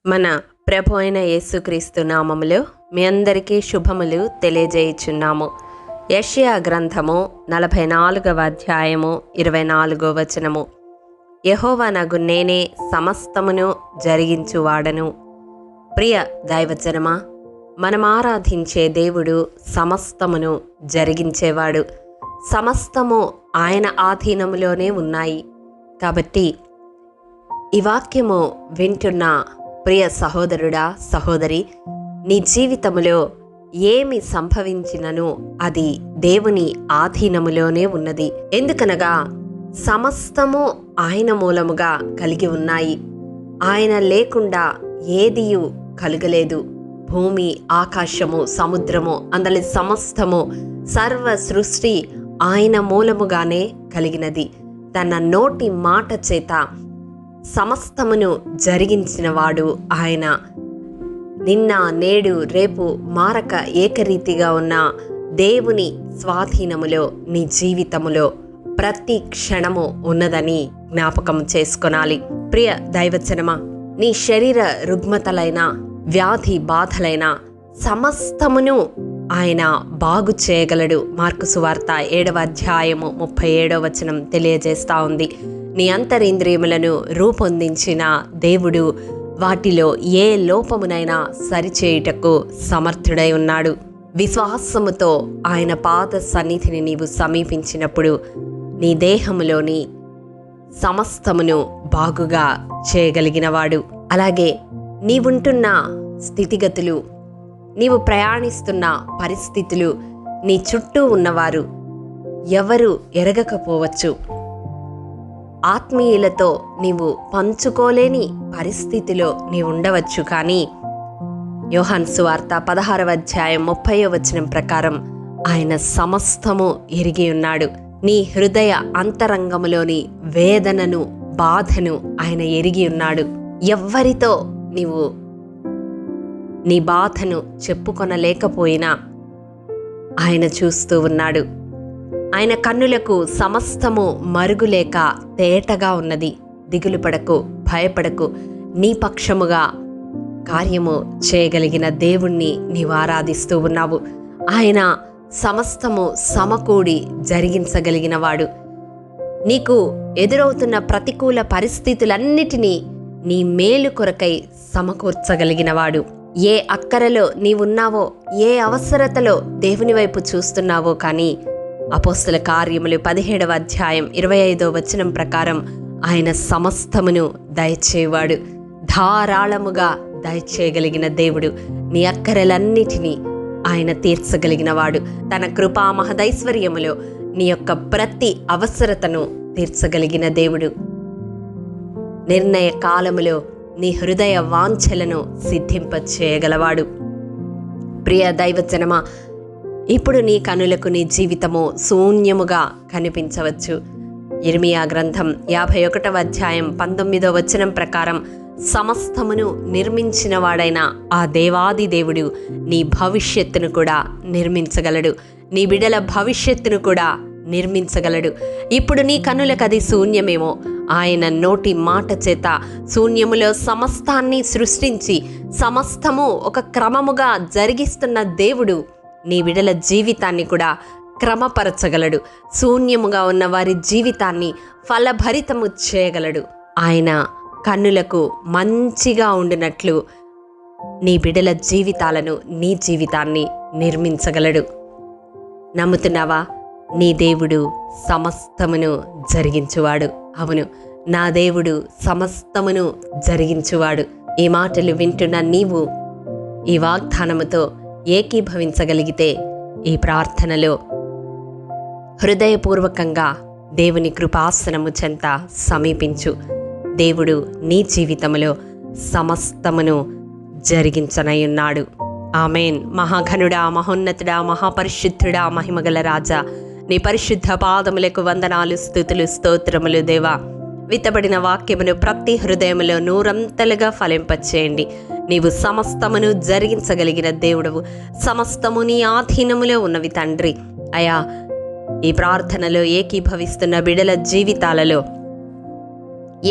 మన ప్రభు అయిన యేసుక్రీస్తు నామములో మీ అందరికీ శుభములు తెలియజేయుచున్నాము. యెషయా గ్రంథము 44వ అధ్యాయము 24వ వచనము. యెహోవానగు నేనే సమస్తమును జరిగించువాడను. ప్రియ దైవజనమా, మనం ఆరాధించే దేవుడు సమస్తమును జరిగించేవాడు. సమస్తము ఆయన ఆధీనములోనే ఉన్నాయి. కాబట్టి ఈ వాక్యము వింటున్న ప్రియ సహోదరుడా, సహోదరి, నీ జీవితములో ఏమి సంభవించినను అది దేవుని ఆధీనములోనే ఉన్నది. ఎందుకనగా సమస్తము ఆయన మూలముగా కలిగి ఉన్నాయి. ఆయన లేకుండా ఏదియు కలుగలేదు. భూమి, ఆకాశము, సముద్రము, అందులో సమస్తము, సర్వ సృష్టి ఆయన మూలముగానే కలిగినది. తన నోటి మాట చేత సమస్తమును జరిగించినవాడు ఆయన. నిన్న, నేడు, రేపు మారక ఏకరీతిగా ఉన్న దేవుని స్వాధీనములో నీ జీవితములో ప్రతి క్షణము ఉన్నదని జ్ఞాపకం చేసుకొనాలి. ప్రియ దైవజనమా, నీ శరీర రుగ్మతలైన, వ్యాధి బాధలైన సమస్తమును ఆయన బాగు చేయగలడు. మార్కు సువార్త 7వ అధ్యాయము 37వ వచనం తెలియజేస్తా ఉంది. నీ అంతరింద్రియములను రూపొందించిన దేవుడు వాటిలో ఏ లోపమునైనా సరిచేయుటకు సమర్థుడై ఉన్నాడు. విశ్వాసముతో ఆయన పాద సన్నిధిని నీవు సమీపించినప్పుడు నీ దేహములోని సమస్తమును బాగుగా చేయగలిగినవాడు. అలాగే నీవుంటున్న స్థితిగతులు, నీవు ప్రయాణిస్తున్న పరిస్థితులు, నీ చుట్టూ ఉన్నవారు ఎవరు ఎరగకపోవచ్చు. ఆత్మీయులతో నీవు పంచుకోలేని పరిస్థితిలో నీవు ఉండవచ్చు. కానీ యోహాను సువార్త 16వ అధ్యాయం 30వ వచనం ప్రకారం ఆయన సమస్తము ఎరిగి ఉన్నాడు. నీ హృదయ అంతరంగములోని వేదనను, బాధను ఆయన ఎరిగి ఉన్నాడు. ఎవ్వరితో నీవు నీ బాధను చెప్పుకొనలేకపోయినా ఆయన చూస్తూ ఉన్నాడు. ఆయన కన్నులకు సమస్తము మరుగులేక తేటగా ఉన్నది. దిగులు పడకు, భయపడకు. నీ పక్షముగా కార్యము చేయగలిగిన దేవుణ్ణి నీవు ఆరాధిస్తూ ఉన్నావు. ఆయన సమస్తము సమకూడి జరిగించగలిగినవాడు. నీకు ఎదురవుతున్న ప్రతికూల పరిస్థితులన్నిటినీ నీ మేలు కొరకై సమకూర్చగలిగినవాడు. ఏ అక్కరలో నీవున్నావో, ఏ అవసరతలో దేవుని వైపు చూస్తున్నావో, కానీ అపోస్తల కార్యములు 17వ అధ్యాయం 25వ వచనం ప్రకారం ఆయన సమస్తమును దయచేవాడు. ధారాళముగా దయచేయగలిగిన దేవుడు. నీ అక్కరలన్నిటినీ ఆయన తీర్చగలిగినవాడు. తన కృపా మహదైశ్వర్యములో నీ యొక్క ప్రతి అవసరతను తీర్చగలిగిన దేవుడు. నిర్ణయ కాలములో నీ హృదయ వాంఛలను సిద్ధింపచేయగలవాడు. ప్రియ దైవజనమా, ఇప్పుడు నీ కనులకు నీ జీవితము శూన్యముగా కనిపించవచ్చు. యిర్మీయా గ్రంథం 51వ అధ్యాయం 19వ వచనం ప్రకారం సమస్తమును నిర్మించిన వాడైన ఆ దేవాది దేవుడు నీ భవిష్యత్తును కూడా నిర్మించగలడు. నీ బిడ్డల భవిష్యత్తును కూడా నిర్మించగలడు. ఇప్పుడు నీ కన్నులకు అది శూన్యమేమో, ఆయన నోటి మాట చేత శూన్యములో సమస్తాన్ని సృష్టించి సమస్తము ఒక క్రమముగా జరిగిస్తున్న దేవుడు నీ బిడ్డల జీవితాన్ని కూడా క్రమపరచగలడు. శూన్యముగా ఉన్న వారి జీవితాన్ని ఫలభరితము చేయగలడు. ఆయన కన్నులకు మంచిగా ఉండినట్లు నీ బిడ్డల జీవితాలను, నీ జీవితాన్ని నిర్మించగలడు. నమ్ముతున్నావా? నీ దేవుడు సమస్తమును జరిగించువాడు. అవును, నా దేవుడు సమస్తమును జరిగించువాడు. ఈ మాటలు వింటున్న నీవు ఈ వాగ్దానముతో ఏకీభవించగలిగితే ఈ ప్రార్థనలో హృదయపూర్వకంగా దేవుని కృపాసనము చెంత సమీపించు. దేవుడు నీ జీవితంలో సమస్తమును జరిగించనయున్నాడు. ఆమేన్. మహాఘనుడా, మహోన్నతుడా, మహాపరిశుద్ధుడా, మహిమగల రాజా, నీ పరిశుద్ధ పాదములకు వందనాలు, స్తుతులు, స్తోత్రములు. దేవా, విత్తబడిన వాక్యమును ప్రతి హృదయములో నూరంతలుగా ఫలింపచేయండి. నీవు సమస్తమును జరిగించగలిగిన దేవుడవు. సమస్తము నీ ఆధీనములో ఉన్నవి తండ్రి. అయా, ఈ ప్రార్థనలో ఏకీభవిస్తున్న బిడల జీవితాలలో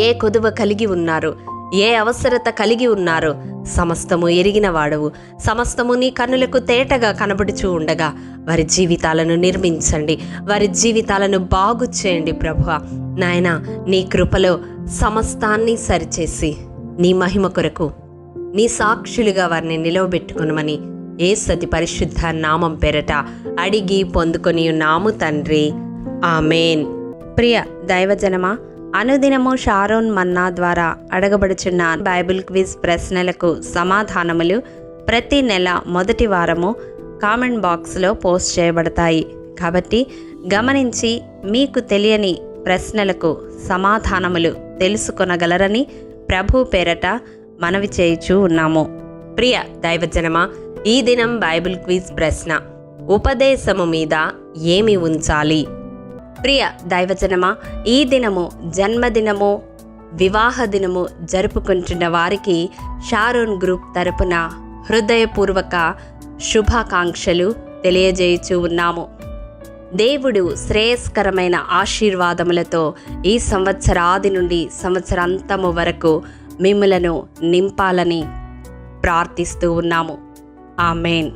ఏ కొదువ కలిగి ఉన్నారో, ఏ అవసరత కలిగి ఉన్నారో సమస్తము ఎరిగిన వాడవు. సమస్తము నీ కన్నులకు తేటగా కనబడుచూ ఉండగా వారి జీవితాలను నిర్మించండి, వారి జీవితాలను బాగు చేయండి ప్రభువా. నాయన, నీ కృపలో సమస్తాన్ని సరిచేసి నీ మహిమ కొరకు నీ సాక్షులుగా వారిని నిలవబెట్టుకునమని యేసతి పరిశుద్ధ నామం పేరట అడిగి పొందుకొని ఉన్నాము తండ్రి. ఆమేన్. ప్రియ దైవజనమా, అనుదినము షారోన్ మన్నా ద్వారా అడగబడుచున్న బైబిల్ క్విజ్ ప్రశ్నలకు సమాధానములు ప్రతి నెల మొదటి వారము కామెంట్ బాక్స్లో పోస్ట్ చేయబడతాయి. కాబట్టి గమనించి మీకు తెలియని ప్రశ్నలకు సమాధానములు తెలుసుకొనగలరని ప్రభు పేరట మనవి చేయుచూ ఉన్నాము. ప్రియ దైవజనమా, ఈ దినం బైబిల్ క్విజ్ ప్రశ్న: ఉపదేశము మీద ఏమి ఉంచాలి? ప్రియ దైవజనమా, ఈ దినము జన్మదినము, వివాహ దినము జరుపుకుంటున్న వారికి షారోన్ గ్రూప్ తరపున హృదయపూర్వక శుభాకాంక్షలు తెలియజేయుచూ ఉన్నాము. దేవుడు శ్రేయస్కరమైన ఆశీర్వాదములతో ఈ సంవత్సరాది నుండి సంవత్సరాంతము వరకు మిమ్ములను నింపాలని ప్రార్థిస్తూ ఉన్నాము. ఆమేన్.